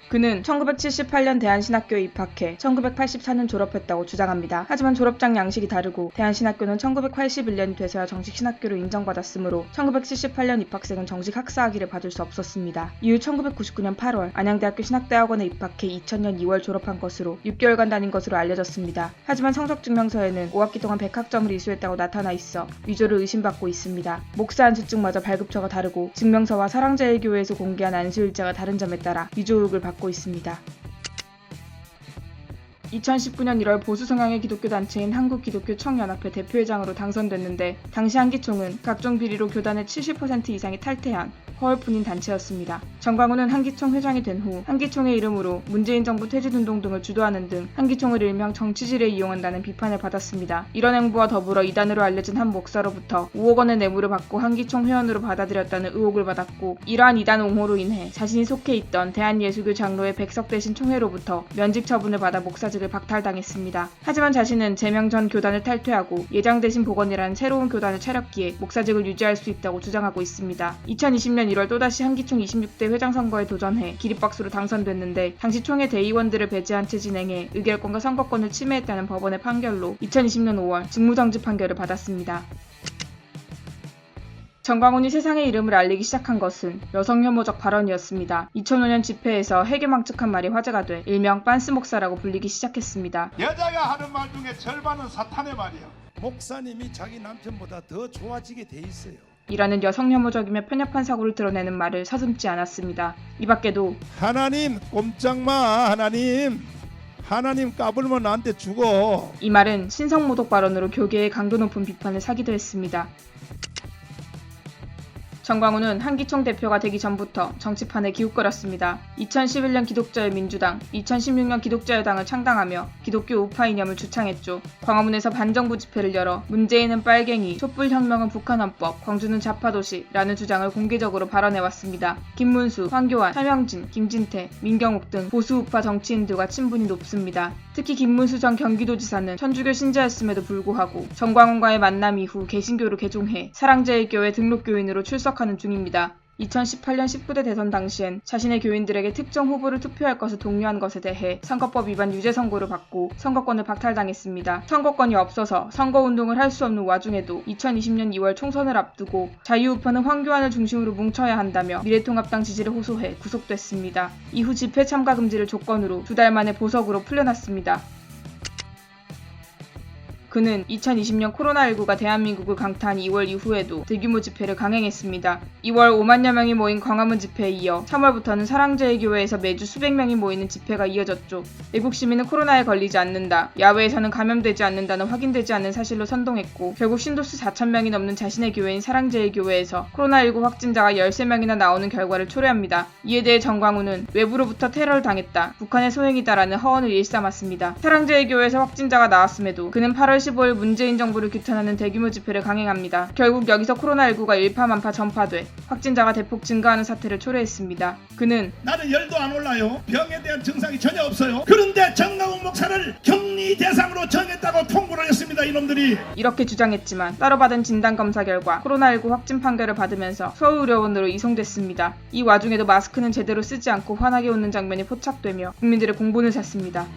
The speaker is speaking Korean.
그는 1978년 대한신학교에 입학해 1984년 졸업했다고 주장합니다. 하지만 졸업장 양식이 다르고 대한신학교는 1981년이 돼서야 정식 신학교로 인정받았으므로 1978년 입학생은 정식 학사학위를 받을 수 없었습니다. 이후 1999년 8월 안양대학교 신학대학원에 입학해 2000년 2월 졸업한 것으로 6개월간 다닌 것으로 알려졌습니다. 하지만 성적증명서에는 5학기 동안 100학점을 이수했다고 나타나 있어 위조를 의심받고 있습니다. 목사 안수증마저 발급처가 다르고 증명서와 사랑제일교회에서 공개한 안수일자가 다른 점에 따라 위조 의혹을 받고 있습니다. 2019년 1월 보수 성향의 기독교 단체인 한국기독교청연합회 대표회장으로 당선됐는데 당시 한기총은 각종 비리로 교단의 70% 이상이 탈퇴한 허울뿐인 단체였습니다. 정광훈은 한기총 회장이 된 후 한기총의 이름으로 문재인 정부 퇴진운동 등을 주도하는 등 한기총을 일명 정치질에 이용한다는 비판을 받았습니다. 이런 행보와 더불어 이단으로 알려진 한 목사로부터 5억 원의 뇌물을 받고 한기총 회원으로 받아들였다는 의혹을 받았고 이러한 이단 옹호로 인해 자신이 속해 있던 대한예수교 장로회 백석대신 총회로부터 면직 처분을 받아 목사직을 박탈당했습니다. 하지만 자신은 제명 전 교단을 탈퇴하고 예장대신 복원이라는 새로운 교단을 차렸기에 목사직을 유지할 수 있다고 주장하고 있습니다. 2020년 1월 또다시 한기총 26대 회장 선거에 도전해 기립박수로 당선됐는데 당시 총회 대의원들을 배제한 채 진행해 의결권과 선거권을 침해했다는 법원의 판결로 2020년 5월 직무정지 판결을 받았습니다. 정광훈이 세상의 이름을 알리기 시작한 것은 여성 혐오적 발언이었습니다. 2005년 집회에서 해괴망측한 말이 화제가 돼 일명 빤스 목사라고 불리기 시작했습니다. 여자가 하는 말 중에 절반은 사탄의 말이야. 목사님이 자기 남편보다 더 좋아지게 돼 있어요. 이라는 여성 혐오적이며 편협한 사고를 드러내는 말을 서슴지 않았습니다. 이 밖에도 하나님 꼼짝마 하나님 까불면 나한테 죽어. 이 말은 신성모독 발언으로 교계의 강도 높은 비판을 사기도 했습니다. 정광훈은 한기총 대표가 되기 전부터 정치판에 기웃거렸습니다. 2011년 기독자유 민주당, 2016년 기독자유당을 창당하며 기독교 우파 이념을 주창했죠. 광화문에서 반정부 집회를 열어 문재인은 빨갱이, 촛불혁명은 북한헌법, 광주는 좌파도시라는 주장을 공개적으로 발언해왔습니다. 김문수, 황교안, 차명진, 김진태, 민경욱 등 보수 우파 정치인들과 친분이 높습니다. 특히 김문수 전 경기도지사는 천주교 신자였음에도 불구하고 정광훈과의 만남 이후 개신교로 개종해 사랑제일교회 등록교인으로 출석하는 중입니다. 2018년 19대 대선 당시엔 자신의 교인들에게 특정 후보를 투표할 것을 독려한 것에 대해 선거법 위반 유죄 선고를 받고 선거권을 박탈당했습니다. 선거권이 없어서 선거운동을 할 수 없는 와중에도 2020년 2월 총선을 앞두고 자유우파는 황교안을 중심으로 뭉쳐야 한다며 미래통합당 지지를 호소해 구속됐습니다. 이후 집회 참가 금지를 조건으로 2달 만에 보석으로 풀려났습니다. 그는 2020년 코로나19가 대한민국을 강타한 2월 이후에도 대규모 집회를 강행했습니다. 2월 5만여 명이 모인 광화문 집회에 이어 3월부터는 사랑제일교회에서 매주 수백 명이 모이는 집회가 이어졌죠. 외국 시민은 코로나에 걸리지 않는다, 야외에서는 감염되지 않는다는 확인되지 않는 사실로 선동했고 결국 신도수 4,000명이 넘는 자신의 교회인 사랑제일교회에서 코로나19 확진자가 13명이나 나오는 결과를 초래합니다. 이에 대해 정광훈은 외부로부터 테러를 당했다, 북한의 소행이다라는 허언을 일삼았습니다. 사랑제일교회에서 확진자가 나왔음에도 그는 8월 15일 문재인 정부를 규탄하는 대규모 집회를 강행합니다. 결국 여기서 코로나19가 일파만파 전파돼 확진자가 대폭 증가하는 사태를 초래했습니다. 그는 나는 열도 안 올라요. 병에 대한 증상이 전혀 없어요. 그런데 정광훈 목사를 격리 대상으로 정했다고 통보를 했습니다. 이놈들이. 이렇게 주장했지만 따로 받은 진단검사 결과 코로나19 확진 판결을 받으면서 서울의료원으로 이송됐습니다. 이 와중에도 마스크는 제대로 쓰지 않고 환하게 웃는 장면이 포착되며 국민들의 공분을 샀습니다.